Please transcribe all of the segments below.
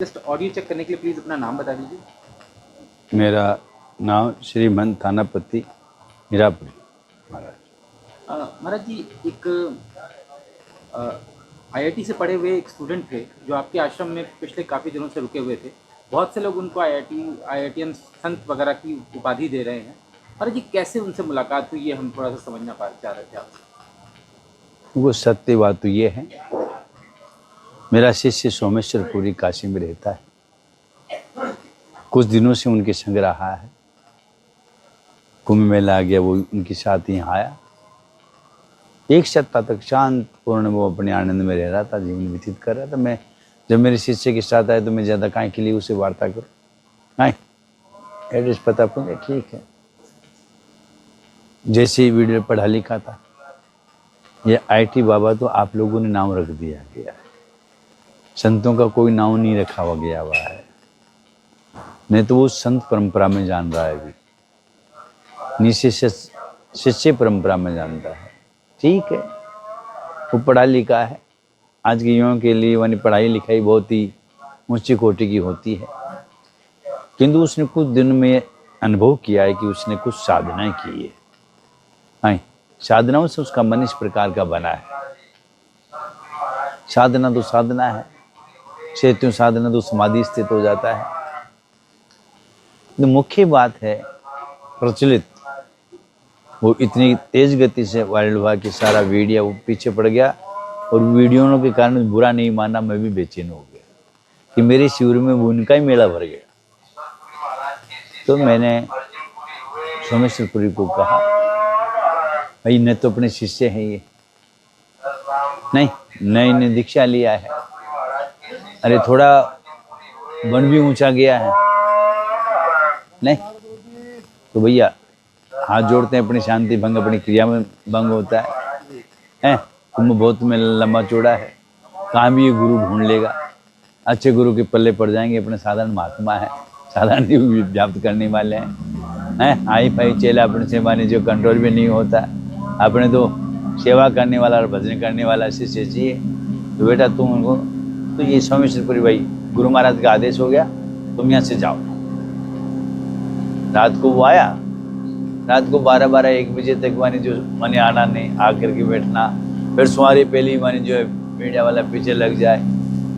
Just audio check करने के लिए प्लीज़ अपना नाम बता दीजिए। मेरा नाम श्रीमंत थानापति मीरापुरी महाराज। महाराज जी, एक आईआईटी से पढ़े हुए एक स्टूडेंट थे जो आपके आश्रम में पिछले काफ़ी दिनों से रुके हुए थे। बहुत से लोग उनको आईआईटीएन संत वगैरह की उपाधि दे रहे हैं। महाराज जी, कैसे उनसे मुलाकात हुई, ये हम थोड़ा सा समझना चाह रहे थे आपसे। वो सत्य बात तो ये है, मेरा शिष्य सोमेश्वरपुरी काशी में रहता है। कुछ दिनों से उनके संग रहा है। कुंभ मेला आ गया, वो उनके साथ ही आया। एक सप्ताह तक शांतपूर्ण वो अपने आनंद में रह रहा था, जीवन व्यतीत कर रहा था। मैं जब मेरे शिष्य के साथ आए तो मैं ज़्यादा काहे के लिए उसे वार्ता करूँ। हाँ, एड्रेस पता पूछे, ठीक है। जैसे ही वीडियो पढ़ा लिखा था, ये आईटी बाबा तो आप लोगों ने नाम रख दिया गया है, संतों का कोई नाम नहीं रखा हुआ गया हुआ है। नहीं तो वो संत परंपरा में जान रहा है, अभी निश्चित शिष्य परंपरा में जानता है। ठीक है, वो पढ़ा लिखा है। आज के युवाओं के लिए वाली पढ़ाई लिखाई बहुत ही ऊंची कोटि की होती है, किंतु उसने कुछ दिन में अनुभव किया है कि उसने कुछ साधनाएं की है। हाँ, साधनाओं से उसका मन इस प्रकार का बना है। साधना तो साधना है, चेतन साधना तो समाधि स्थित हो जाता है। तो मुख्य बात है प्रचलित, वो इतनी तेज गति से वायरल हुआ कि सारा वीडियो वो पीछे पड़ गया, और वीडियो के कारण बुरा नहीं माना, मैं भी बेचैन हो गया कि मेरे शिविर में वो उनका ही मेला भर गया। तो मैंने सोमेश्वरपुरी को कहा, भाई न तो अपने शिष्य हैं ये, नहीं ने दीक्षा लिया है, अरे थोड़ा वन भी ऊंचा गया है, नहीं तो भैया हाथ जोड़ते हैं, अपनी शांति भंग, अपनी क्रिया में भंग होता है। कुंभ बहुत में लंबा चौड़ा है, कहाँ भी ये गुरु ढूंढ लेगा। अच्छे गुरु के पल्ले पड़ जाएंगे। अपने साधारण महात्मा है, साधारण जीव व्याप्त करने वाले हैं। हाई फाई चेला अपने से माने जो कंट्रोल भी नहीं होता। अपने तो सेवा करने वाला और भजन करने वाला शिष्य चाहिए। तो बेटा तुम उनको, तो ये सोमेश्वरपुरी भाई गुरु महाराज का आदेश हो गया, तुम यहाँ से जाओ। रात को वो आया, रात को 12-1 बजे तक माने जो माने आना नहीं, आकर के बैठना, फिर सुमारी पहली माने जो है मीडिया वाला पीछे लग जाए,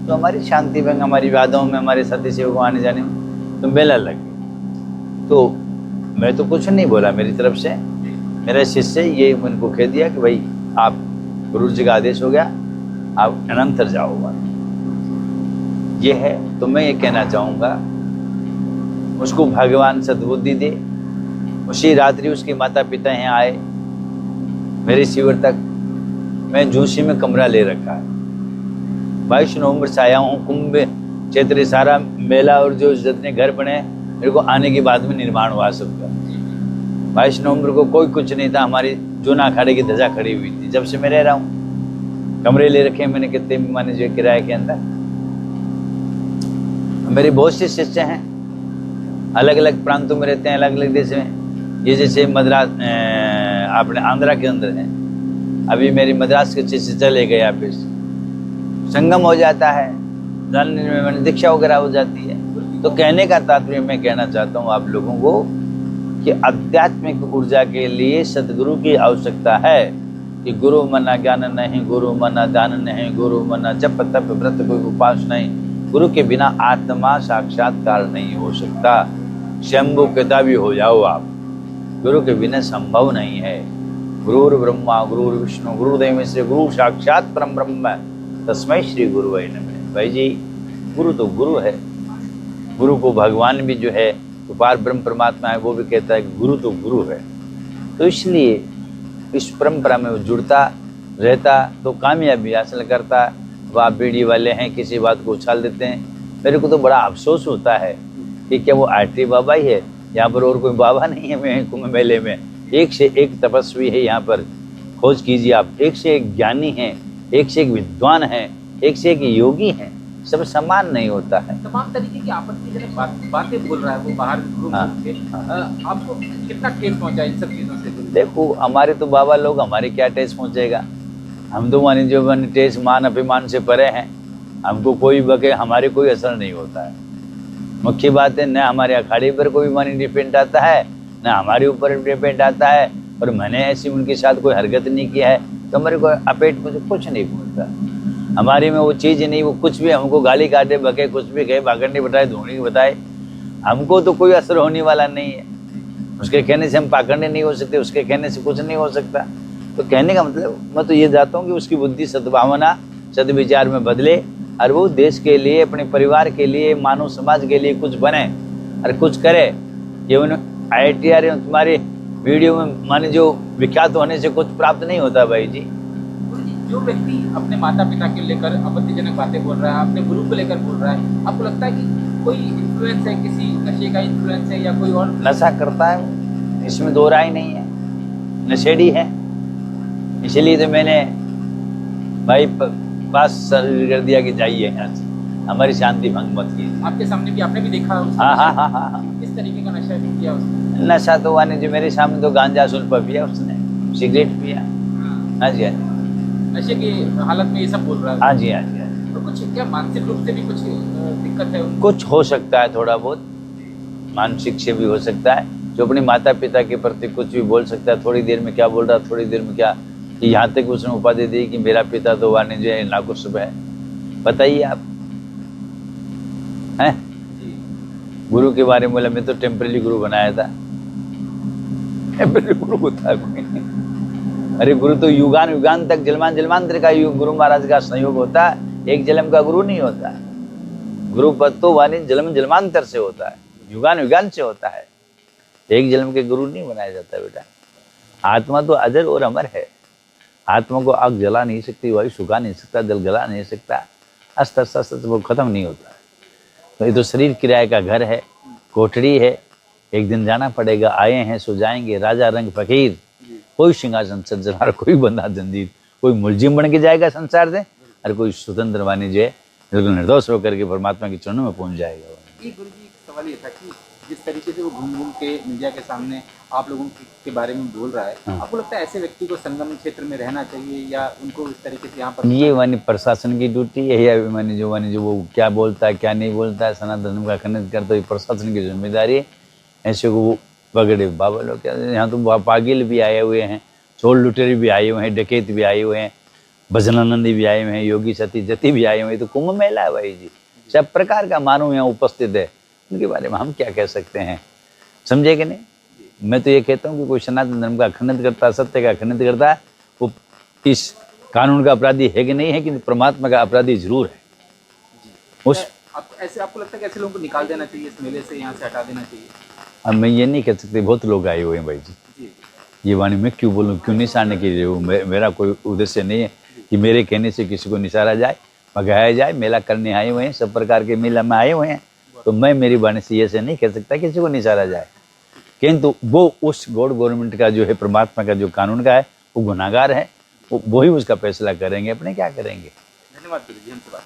तो हमारी शांति भंग, हमारी वादों में, हमारे सती सेवक को आने जाने में तो मेला लग गया। तो मैं तो कुछ नहीं बोला मेरी तरफ से। मेरा शिष्य ये उनको कह दिया कि भाई आप गुरु जी का आदेश हो गया, आप अनंतर जाओगा। ये है। तो मैं ये कहना चाहूँगा, उसको भगवान सद्बुद्धि दे। उसी रात्रि उसके माता पिता यहाँ आए मेरे शिविर तक। मैं झूसी में कमरा ले रखा है। 22 नवंबर से आया हूँ। कुंभ क्षेत्र सारा मेला और जो जितने घर बने मेरे को आने के बाद में निर्माण हुआ सबका। 22 नवंबर को कोई कुछ नहीं था, हमारी जूना अखाड़े की ध्वजा खड़ी हुई थी। जब से मैं रह रहा हूँ, कमरे ले रखे हैं मैंने, कितने माने जो किराए के अंदर। मेरे बहुत से शिष्य हैं, अलग अलग प्रांतों में रहते हैं, अलग अलग देश में। ये जैसे मद्रास अपने आंध्रा के अंदर है। अभी मेरी मद्रास के शिष्य चले गए, ऑफिस संगम हो जाता है, मैंने दीक्षा वगैरह हो जाती है। तो कहने का तात्पर्य मैं कहना चाहता हूँ आप लोगों को कि आध्यात्मिक ऊर्जा के लिए सदगुरु की आवश्यकता है। कि गुरु मना ज्ञान नहीं, गुरु मना दान नहीं, गुरु मना जप तप व्रत कोई उपास नहीं। गुरु के बिना आत्मा साक्षात्कार नहीं हो सकता। शंभु किताबी हो जाओ आप, गुरु के बिना संभव नहीं है। गुरुर ब्रह्मा गुरुर विष्णु गुरुदेव से गुरु साक्षात परम ब्रह्म तस्मै श्री गुरुवे नमः। भाई जी, गुरु तो गुरु है। गुरु को भगवान भी जो है तो पार ब्रह्म परमात्मा है, वो भी कहता है कि गुरु तो गुरु है। तो इसलिए इस परंपरा में वो जुड़ता रहता तो कामयाबी हासिल करता। आप बीड़ी वाले हैं, किसी बात को उछाल देते हैं। मेरे को तो बड़ा अफसोस होता है कि क्या वो आरटी बाबा ही है, यहाँ पर और कोई बाबा नहीं है। मैं कुंभ मेले में एक से एक तपस्वी है, यहाँ पर खोज कीजिए आप। एक से एक ज्ञानी हैं, एक से एक विद्वान हैं, एक से एक योगी हैं। सब समान नहीं होता है। तमाम तरीके की आपत्तिजनक बातें बोल रहा है वो बाहर ग्रुप से। आपको कितना ठेस पहुंचा इन सब चीज़ों से? देखो, हमारे तो बाबा लोग, हमारे क्या ठेस पहुंचेगा। हम तो मानी जो ठेस मान अभिमान से परे हैं। हमको कोई बके, हमारे कोई असर नहीं होता है। मुख्य बात है, न हमारे अखाड़े पर कोई मनी डिपेंड आता है, न हमारे ऊपर डिपेंड आता है, और मैंने ऐसी उनके साथ कोई हरकत नहीं किया है, तो हमारे को अपेट मुझे कुछ नहीं बोलता। हमारे में वो चीज़ नहीं, वो कुछ भी हमको गाली काटे, बके, कुछ भी कहे, भागंडी बताए, धोनी बताए, हमको तो कोई असर होने वाला नहीं है। उसके कहने से हम पाखंडे नहीं हो सकते, उसके कहने से कुछ नहीं हो सकता। तो कहने का मतलब मैं तो ये चाहता हूँ कि उसकी बुद्धि सद्भावना सद्विचार में बदले, और वो देश के लिए, अपने परिवार के लिए, मानव समाज के लिए कुछ बने और कुछ करे। ये उन IITR तुम्हारे वीडियो में माने जो विख्यात होने से कुछ प्राप्त नहीं होता भाई जी। जो व्यक्ति अपने माता पिता को लेकर आपत्तिजनक बातें बोल रहा है, अपने गुरु को लेकर बोल रहा है, आपको लगता है कि कोई इन्फ्लुएंस है, किसी नशे का इन्फ्लुएंस है या कोई और? नशा करता है, इसमें दो राय नहीं है, नशेड़ी है। इसलिए तो मैंने भाई पास सर्जरी कर दिया कि जाइए यहाँ से, हमारी शांति भंग मत कीजिए। आपके सामने भी आपने भी देखा? हाँ। किस तरीके का नशा किया उसने? नशा तो वाने जो मेरे सामने तो गांजा सुल्फा पिया उसने, सिगरेट पिया। हाँ जी, हाँ जी। नशे की हालत में ये सब बोल रहा है? हाँ जी, हाँ जी, हाँ जी। तो कुछ क्या मानसिक रूप से भी कुछ दिक्कत है उनको? कुछ हो सकता है, थोड़ा बहुत मानसिक से भी हो सकता है। जो अपने माता पिता के प्रति कुछ भी बोल सकता है, थोड़ी देर में क्या बोल रहा, थोड़ी देर में क्या, यहाँ तक उसने उपाधि दी कि मेरा पिता तो वाने जो है नाकुश है। बताइए आप हैं? गुरु के बारे में बोला, मैं तो टेम्परेरी गुरु बनाया था। टेम्परेरी गुरु होता है कोई? अरे गुरु तो युगान युगान तक, जन्मान जन्मांतर का गुरु महाराज का संयोग होता है, एक जन्म का गुरु नहीं होता है। गुरु पद तो वाणी जन्म जन्मांतर से होता है, युगान युगान से होता है। एक जन्म के गुरु नहीं बनाया जाता बेटा। आत्मा तो अजर और अमर है। आत्मा को आग जला नहीं सकती, वायु सुखा नहीं सकता, जल गला नहीं सकता, अस्तर शस्त्र वो खत्म नहीं होता है। तो ये तो शरीर किराए का घर है, कोठरी है, एक दिन जाना पड़ेगा। आए हैं सो जाएंगे, राजा रंग फकीर, कोई सिंहासन सज्जनहार, कोई बंधा जंजीर, कोई मुलजिम बन के जाएगा संसार से, और कोई स्वतंत्र वाणी जो है बिल्कुल निर्दोष होकर के परमात्मा के चरणों में पहुंच जाएगा। ये गुरु जी, सवाल ये था कि जिस तरीके से वो घूम घूम के मीडिया के सामने आप लोगों के बारे में बोल रहा है, आपको लगता है ऐसे व्यक्ति को संगम क्षेत्र में रहना चाहिए या उनको इस तरीके से यहाँ पर? ये मानी प्रशासन की ड्यूटी है, या मानी जो वो क्या बोलता है क्या नहीं बोलता है, सनातन धर्म का खंडन करता है, प्रशासन की जिम्मेदारी है। ऐसे को वो पकड़े। बाबा लोग क्या, यहाँ तो पागिल भी आए हुए हैं, चोर लुटेरे भी आए हुए हैं, डकैत भी आए हुए हैं, भजनानंदी भी आए हुए हैं, योगी सती जति भी आए हुए हैं। तो कुंभ मेला है भाई जी, सब प्रकार का मानव यहाँ उपस्थित है। उनके बारे में हम क्या कह सकते हैं, समझे कि नहीं? मैं तो ये कहता हूँ कि कोई सनातन धर्म का खंडन करता है, सत्य का खंडन करता है, वो इस कानून का अपराधी है कि नहीं है, कि परमात्मा का अपराधी जरूर है। उस आपको लगता है कि ऐसे लोगों को निकाल देना चाहिए इस मेले से, यहाँ से हटा देना चाहिए? अब मैं ये नहीं कह सकते, बहुत लोग आए हुए हैं भाई जी। ये वाणी मैं क्यों बोलूँ, क्यों निशाने के लिए? मेरा कोई उद्देश्य नहीं है कि मेरे कहने से किसी को निशारा जाए, भगाया जाए। मेला करने आए हुए हैं, सब प्रकार के मेला में आए हुए हैं, तो मैं मेरी वाणी से ऐसे नहीं कह सकता किसी को निशारा जाए। किंतु वो उस गवर्नमेंट का जो है, परमात्मा का जो कानून का है, वो गुनाहगार है, वो ही उसका फैसला करेंगे, अपने क्या करेंगे। धन्यवाद गुरु जी, हमसे बात